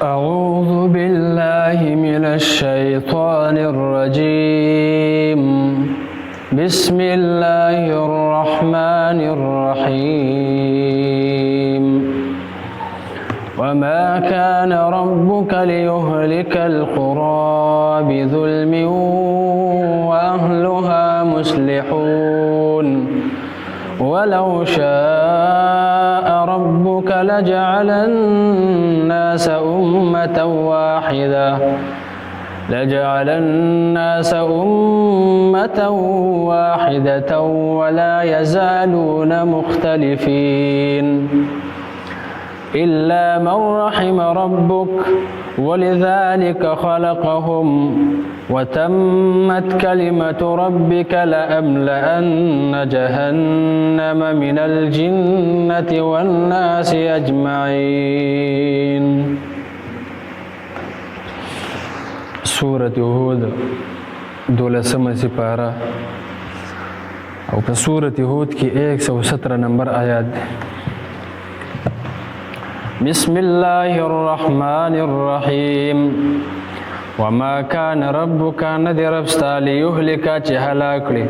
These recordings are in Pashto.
أعوذ بالله من الشيطان الرجيم. بسم الله الرحمن الرحيم. وما كان ربك ليهلك القرى بظلم وأهلها مصلحون ولو شاء ربك لجعل الناس أمة واحدة ولا يزالون مختلفين إلا من رحم ربك ولذلك خلقهم وتمت كلمة ربك لأملأن جهنم من الجنة والناس أجمعين. سورة هود 12 سپارہ او په سورة هود کې 117 نمبر آیات ده. بسم الله الرحمن الرحيم. وما كان ربك ندر ربستا ليهلك چې هلاک کړي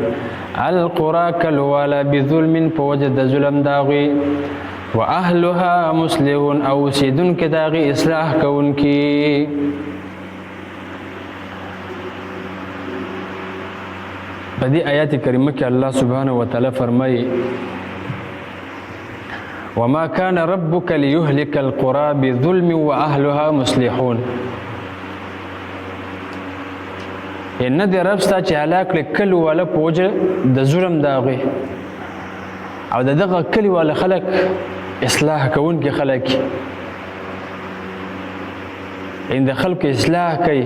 القرى کلوالا بظلم په وجه د ظلم داغي واهلها مصلحون او اوسیدونکي داغي اصلاح کوونکي. په دې آیات کریمه کې الله سبحانه وتعالى فرمایي وما كان ربك ليهلك القرى بظلم واهلها مصلحون. ان دې رب ستا چې هلاک کړي کلیواله په وجه د ظلم د هغې او د دغه کلیواله خلک اصلاح کوونکي خلک ان د خلکو اصلاح کوي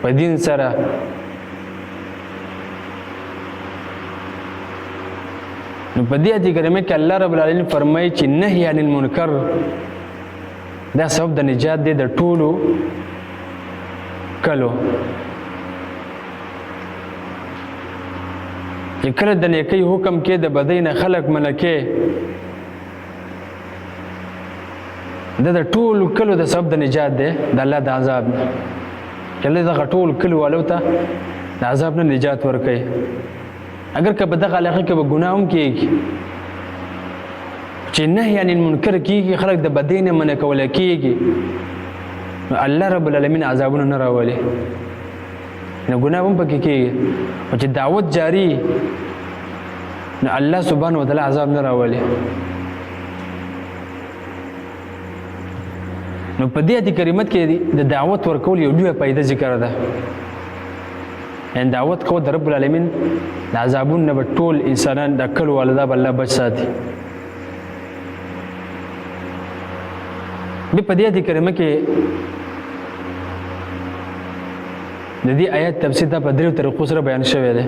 په دین سره. نو په دې آیت کریمه کې الله رب العالمین فرمایي چې نهی عن المنکر دا سبب د نجات دی د ټولو کلو. چې کله د نیکۍ حکم کې د بدۍ نه خلک منع کې دا د ټولو کلو د سبب د نجات دی د الله د عذاب نه. کله دغه ټول کلو والو ته د عذاب نه نجات ورکوي. اگر که په دغه علاقه کې به ګناه هم کېږي چې نهی عن المنکر کېږي خلک د بدۍ نه منع کولی کېږي نو الله رب العالمین عذابونه نه راولي نو ګناه هم پکې کېږي او چې دعوت جاری نو الله سبحانه وتعالی عذاب نه راولي. نو په دې آیت کریمه کې د دعوت ورکول یو لویه فایده ذکر ده. ان دعوت کو د رب العالمین د عذابونو نه به ټول انسانان د کلو والدا به الله بچ ساتي. بیا په دې آیت کریمه کې د دې آیت تفسیر ته په دریو طریقو سره بیان شوی دی.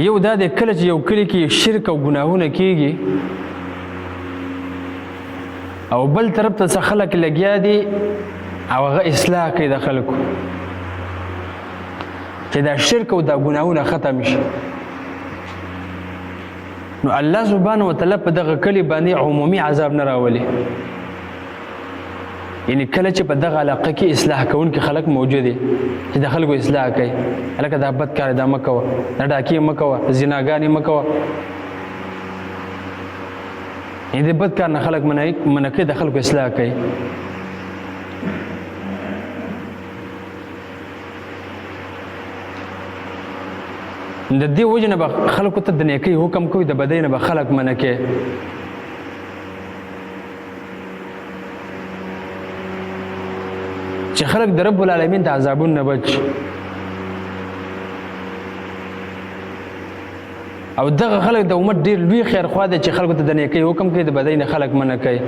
یو دا د کله چې یو کلی کې شرک او ګناهونه کېږي او بل طرف ته څه خلک لګیا دي او هغه اصلاح کوي د خلکو چې دا شرک او دا ګناهونه ختم شي. نو الله سبحانه وتعالی په دغه کلی باندې عمومي عذاب نه راولي. یعنی کله چې په دغه علاقه کې اصلاح کوونکي خلک موجود دي چې د خلکو اصلاح کوي هلکه دا بد کار دا مه کوه دا ډاکې مه کوه زناګانې مه کوه یعنی د بد کار نه خلک منع کوي د خلکو اصلاح کوي. د دې وجه نه به خلکو ته د نیکۍ حکم کوي د بدۍ نه به خلک منع کوي. چې خلک د رب العالمین د عذابونو نه بچ او دغه خلک د امت ډېر لوی خیر خوا دی چې خلکو ته د نیکۍ حکم کوي د بدۍ نه خلک منع کوي.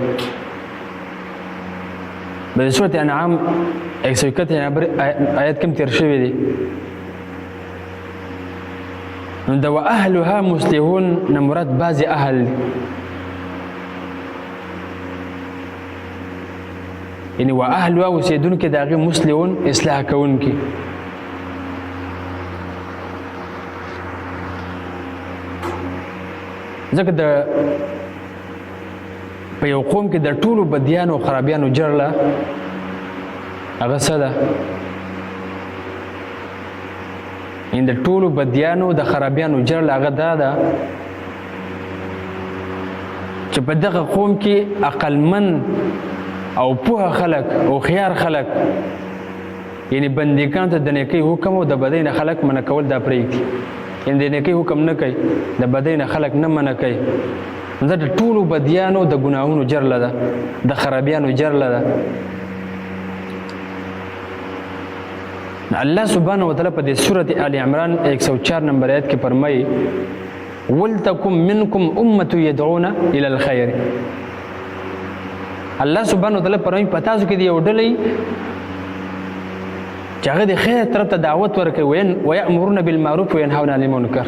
د سورة انعام 171 آیت کوم تیر شوی دی. نو د واهلها مصلحون نه مراد بعضې اهل دي یعنی واهلها اوسېدونکي د هغې مصلحون اصلاح کوونکي. ځکه د په یو قوم کې د ټولو بدیانو او خرابیانو جرله هغه څه ده؟ ان د ټولو بدیانو د خرابیانو جرله هغه دا ده چې په دغه قوم کې عقلمن او پوه خلک او خيار خلک یعنی بندګان ته د نیکۍ حکم او د بدۍ نه خلک منع کول دا پرېږدي. یعنی د نیکۍ حکم نه کوي، د بدۍ نه خلک نه منع کوي. دا د ټولو بدیانو د ګناهونو جرله ده، د خرابیانو جرله ده. الله سبحانه وتعالی په دې سورۃ آل عمران 104 نمبر آیت کې فرمایي ولتکم منکم امه يدعون الى الخير. الله سبحانه وتعالی فرمایي پتا څه کې دی یو ډلې چې هغه د خیر طرف ته دعوت ورکوي ويأمرون بالمعروف وينهون عن المنکر.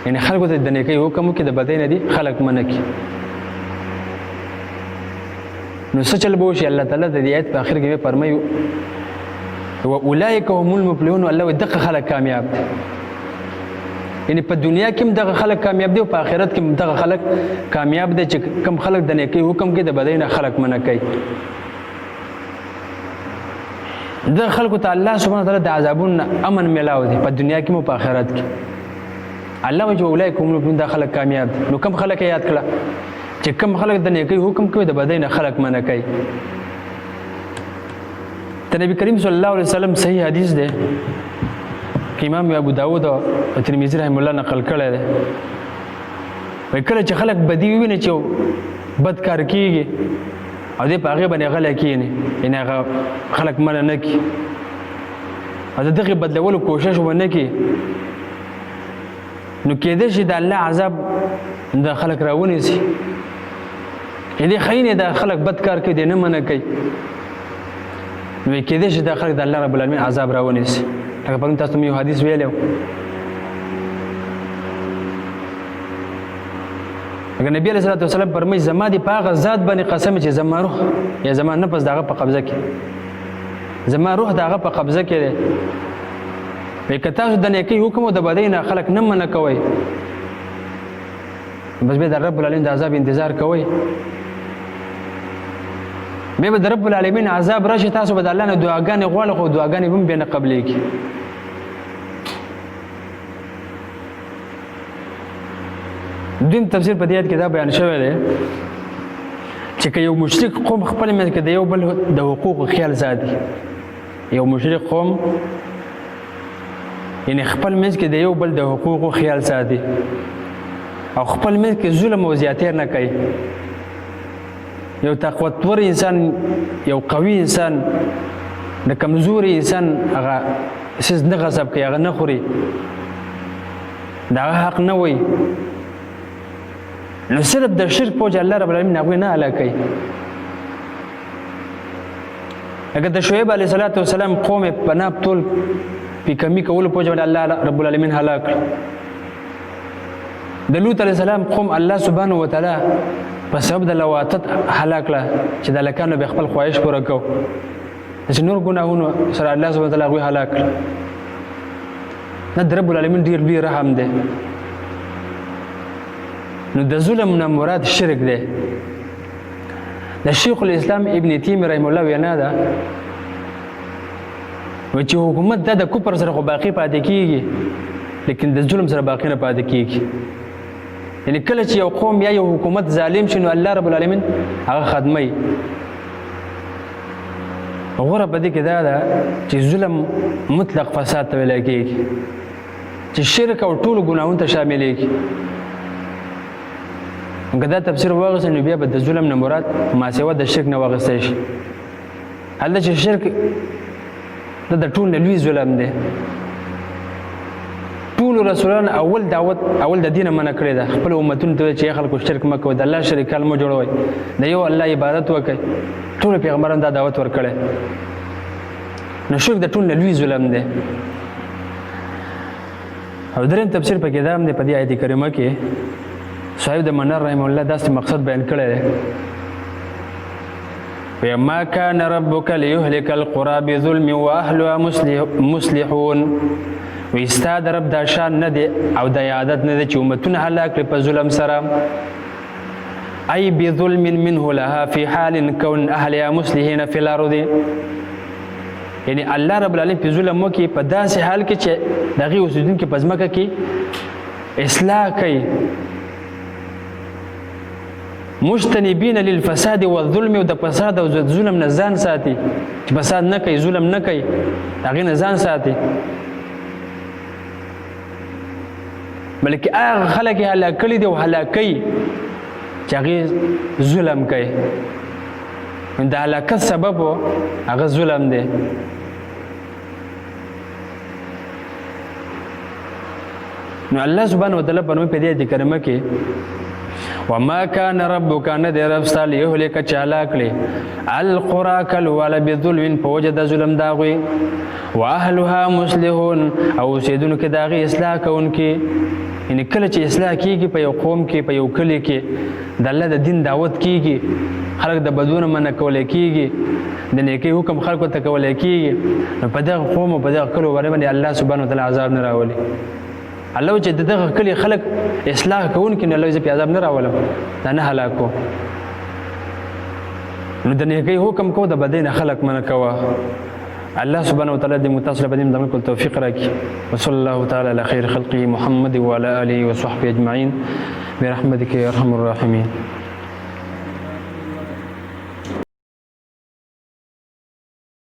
یعنی خلکو ته د نیکۍ حکم کوي، د بدۍ نه دي خلک منع کوي. نو څه چل به وشي؟ الله تعالی د دې آیت په اخر کې فرمایي واولئک هم المفلحون. الله دغه خلک کامیاب دي. یعنی په دنیا کې هم دغه خلک کامیاب دي او په آخرت کې هم دغه خلک کامیاب دي چې کم خلک د نیکۍ حکم کوي، د بدۍ نه خلک منع کوي. د خلکو ته الله سبحانه وتعالی د عذابونو امن ملاو دي په دنیا کې او په آخرت کې. الله وجه اولئک هم المفلحون، دا خلک کامیاب دي. نو کم خلک یاد کړه چې کم خلک د نیکۍ حکم کوي، د بدۍ نه خلک منع کوي. ته نبی کریم صلی الله علیه وسلم صحیح حدیث دی چې امام ابو داود او ترمذی رحم الله نقل کړی دی. وایي کله چې خلک بدی وویني چې بد کار کیږي او دې په هغې باندې غلی کښېني، یعنې هغه خلک منع نه کړي او د دغې بدلولو کوشش ونه کړي، نو کېدای شي د الله عذاب د خلک راونیسي. دې ښایي نه دا خلک بد کار کوي، دی نه منع کوي، نو کېدای شي دا خلک د الله رب العالمین عذاب راونیسي. لکه پرون تاسو ته یو حدیث ویلی و، لکه نبی علیه الصلاة والسلام فرمایي زما دې په هغه ذات باندې قسم چې زما روح یا زما نفس د هغه په قبضه کې، زما روح د هغه په قبضه کې دی. وایي که تاسو د نیکۍ حکم او د بدۍ نه خلک نه منع کوئ، بس بیا د رب العالمین د عذاب انتظار کوئ. بیا به د رب العالمین عذاب راشي، تاسو به د الله نه دعاګانې غواړئ خو دعاګانې به هم بیا نه قبلېږي. دویم تفسیر په دې آیت کې دا بیان شوی دی چې که یو مشرک قوم خپل منځ کې د یو بل د حقوقو خیال ساتي، یو مشرک قوم یعنی خپل منځ کې د یو بل د حقوقو خیال ساتي او خپل منځ کې ظلم او زیاتې نه کوي، یو طاقتور انسان، یو قوي انسان د کمزوري انسان هغه څیز نه غصب کوي، هغه نه خوري، د هغه حق نه وایي، نو صرف د شرک په وجه الله رب العالمین هغوی نه هلاک کوي. لکه د شعیب علیه السلام قوم یې په ناب تول په کمي کولو په وجه باندې الله رب العالمین هلاک کړ. د لوط علیه السلام قوم الله سبحانه وتعالی په سبب د لواطت هلاک کړه چې د هلکانو به خپل خواهش پوره کو، چې نور ګناهونو سره الله سبحانه وتعالی هغوی هلاک کړه. نه د رب العالمین ډېر لوی رحم دی. نو د ظلم نه مراد شرک دی. د شیخ الاسلام ابن تیمیه رحمه الله وینا ده چې حکومت دا د کفر سره خو باقي پاتې کیږي، لیکن د ظلم سره باقي نه پاتې کیږي. یعنی کله چې یو قوم یا یو حکومت ظالم شي نو الله رب العالمین هغه ختموي. غوره په دې کې دا ده چې ظلم مطلق فساد ته ویل کېږي، چې شرک او ټولو ګناهونو ته شاملېږي. که دا تفسیر واغسته نو بیا به د ظلم نه مراد ما سوا د شرک نه واغستی شي. هلته چې شرک دا د ټول نه لوی ظلم دی. ټولو رسولان اول دعوت اول د دینه منع کړې ده، خپل امتونو ته چې خلکو شرک مه کوئ، د الله شریکان مه جوړوئ، د یو الله عبادت وکړئ. ټولو پیغمبرانو دا دعوت ورکړی. نو شرک د ټول نه لوی ظلم دی. او دریم تفسیر پکې دا هم دی په دې آیت کریمه کې صاحب د منار رحمه الله داسې مقصد بیان کړی دی. وما كان ربك ليهلك القرى بظلم واهلها مصلحون. وی ستا د رب دا شان نه دی او دا عادت نه دی چې امتونه هلاک کړي په ظلم سره أي بظلم منه لها في حال كون أهلها مصلحين في الأرض. یعنی الله رب العالمین په ظلم وکي په داسې حال کې چې دغه اوسیدونکو په ځمکه کې اصلاح کوي، مجتنبین للفساد والظلم، او د فساد او ظلم نه ځان ساتي، چې فساد نه کوي، ظلم نه کوي، هغې نه ځان ساتي. بلکې هغه خلک یې هلاک کړي دي او هلاکوي چې هغې ظلم کوي. د هلاکت سبب هغه ظلم دی. نو الله سبحانه وتعالی فرمایي په دې آیت کریمه کې وما كان ربك ندر ربستا ليهلك چې هلاک کړي القرى كالوال بظلم په وجه د ظلم د هغوی واهلها مصلحون او اوسېدونکي د هغې اصلاح کوونکي. یعنې کله چې اصلاح کېږي په یو قوم کې په یو کلي کې د الله د دین دعوت کېږي، خلک د بدونه منع کولی کېږي، د نیکۍ حکم خلکو ته کولی کېږي، نو په دغه قوم او په دغه کلو باندې الله سبحانه وتعالی عذاب نه راولي. الله چې دغه کلي خلک اصلاح کوونکي نو الله زه پې عذاب نه راولم، دا نه هلاکو. نو د نیکۍ حکم کو، د بدۍ نه خلک منع کوه. الله سبحانه وتعالى دې متصل بدیم د عمل توفیق راکړي. وصلی الله تعالی علی خیر خلقه محمد وعلى آله وصحبه اجمعین برحمتک یا ارحم الراحمین.